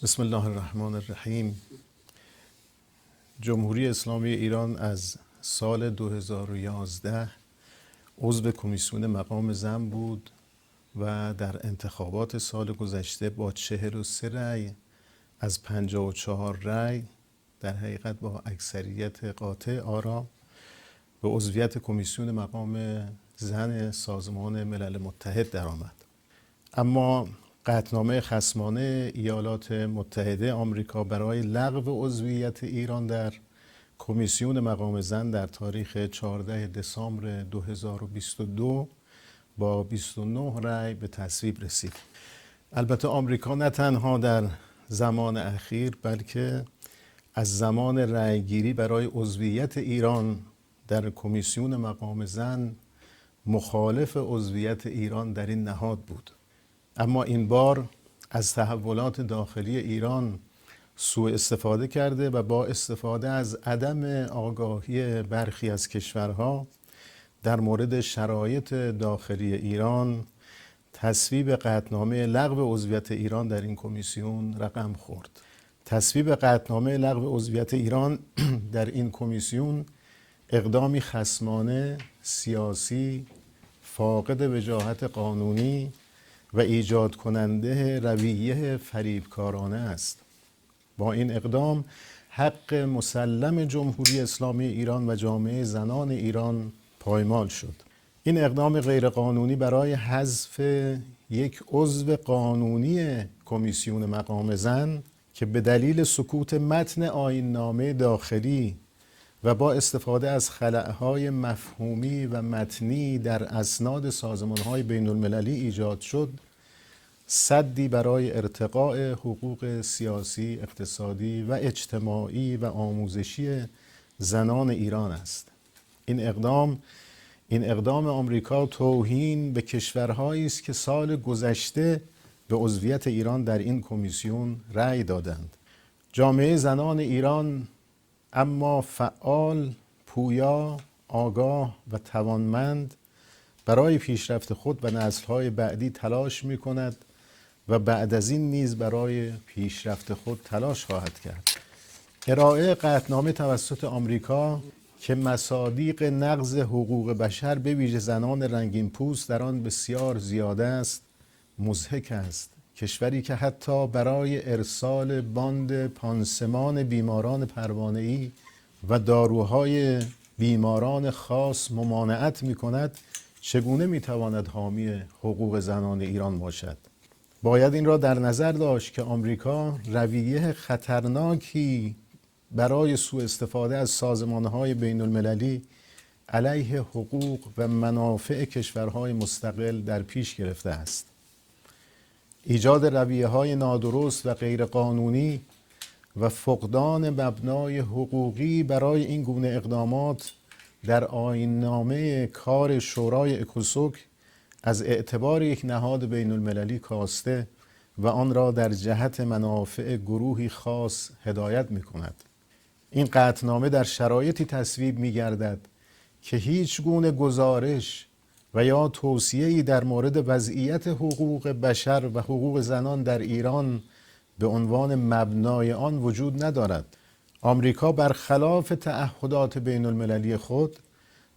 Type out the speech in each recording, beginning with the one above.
بسم الله الرحمن الرحیم. جمهوری اسلامی ایران از سال 2011 عضو کمیسیون مقام زن بود و در انتخابات سال گذشته با 43 رأی از 54 رأی در حقیقت با اکثریت قاطع آرا به عضویت کمیسیون مقام زن سازمان ملل متحد درآمد. اما قطعنامه خصمانه ایالات متحده آمریکا برای لغو عضویت ایران در کمیسیون مقام زن در تاریخ 14 دسامبر 2022 با 29 رأی به تصویب رسید. البته آمریکا نه تنها در زمان اخیر بلکه از زمان رأیگیری برای عضویت ایران در کمیسیون مقام زن مخالف عضویت ایران در این نهاد بود. اما این بار از تحولات داخلی ایران سوء استفاده کرده و با استفاده از عدم آگاهی برخی از کشورها در مورد شرایط داخلی ایران تصویب قطعنامه لغو عضویت ایران در این کمیسیون رقم خورد. تصویب قطعنامه لغو عضویت ایران در این کمیسیون اقدامی خصمانه، سیاسی، فاقد وجاهت قانونی و ایجاد کننده رویه فریبکارانه است. با این اقدام حق مسلم جمهوری اسلامی ایران و جامعه زنان ایران پایمال شد. این اقدام غیرقانونی برای حذف یک عضو قانونی کمیسیون مقام زن که به دلیل سکوت متن آیین‌نامه داخلی و با استفاده از خلأهای مفهومی و متنی در اسناد سازمان‌های بین‌المللی ایجاد شد، سدی برای ارتقاء حقوق سیاسی، اقتصادی و اجتماعی و آموزشی زنان ایران است. این اقدام آمریکا توهین به کشورهایی است که سال گذشته به عضویت ایران در این کمیسیون رأی دادند. جامعه زنان ایران اما فعال، پویا، آگاه و توانمند برای پیشرفت خود و نسل‌های بعدی تلاش می‌کند و بعد از این نیز برای پیشرفت خود تلاش خواهد کرد. ارائه قطعنامه توسط آمریکا که مصادیق نقض حقوق بشر به ویژه زنان رنگین پوست در آن بسیار زیاده است، مضحک است. کشوری که حتی برای ارسال باند پانسمان بیماران پروانه‌ای و داروهای بیماران خاص ممانعت می‌کند، چگونه می‌تواند حامی حقوق زنان ایران باشد؟ باید این را در نظر داشت که آمریکا رویه خطرناکی برای سوء استفاده از سازمان‌های بین‌المللی علیه حقوق و منافع کشورهای مستقل در پیش گرفته است. ایجاد رویه‌های نادرست و غیرقانونی و فقدان مبنای حقوقی برای این گونه اقدامات در آیین‌نامه کار شورای اکوسوک از اعتبار یک نهاد بین المللی کاسته و آن را در جهت منافع گروهی خاص هدایت می کند. این قطعنامه در شرایطی تصویب می گردد که هیچ گونه گزارش و یا توصیه‌ای در مورد وضعیت حقوق بشر و حقوق زنان در ایران به عنوان مبنای آن وجود ندارد. آمریکا برخلاف تعهدات بین المللی خود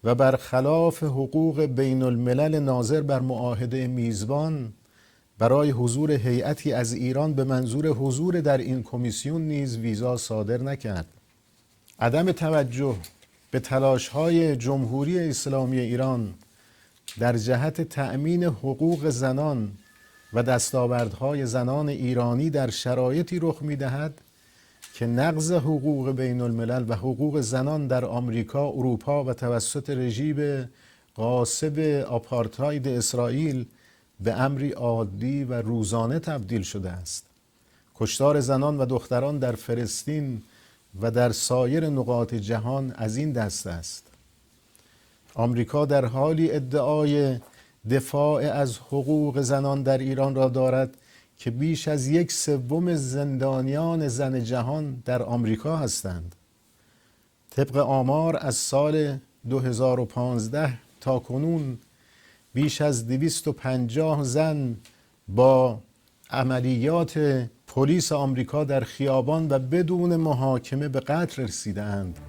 و برخلاف حقوق بین الملل ناظر بر معاهده میزبان برای حضور هیئتی از ایران به منظور حضور در این کمیسیون نیز ویزا صادر نکرد. عدم توجه به تلاش‌های جمهوری اسلامی ایران در جهت تأمین حقوق زنان و دستاوردهای زنان ایرانی در شرایطی رخ می‌دهد که نقض حقوق بین الملل و حقوق زنان در آمریکا، اروپا و توسط رژیم غاصب آپارتاید اسرائیل به امری عادی و روزانه تبدیل شده است. کشتار زنان و دختران در فلسطین و در سایر نقاط جهان از این دست است. آمریکا در حالی ادعای دفاع از حقوق زنان در ایران را دارد که بیش از 1/3 زندانیان زن جهان در آمریکا هستند. طبق آمار از سال 2015 تا کنون بیش از 250 زن با عملیات پلیس آمریکا در خیابان و بدون محاکمه به قتل رسیدند.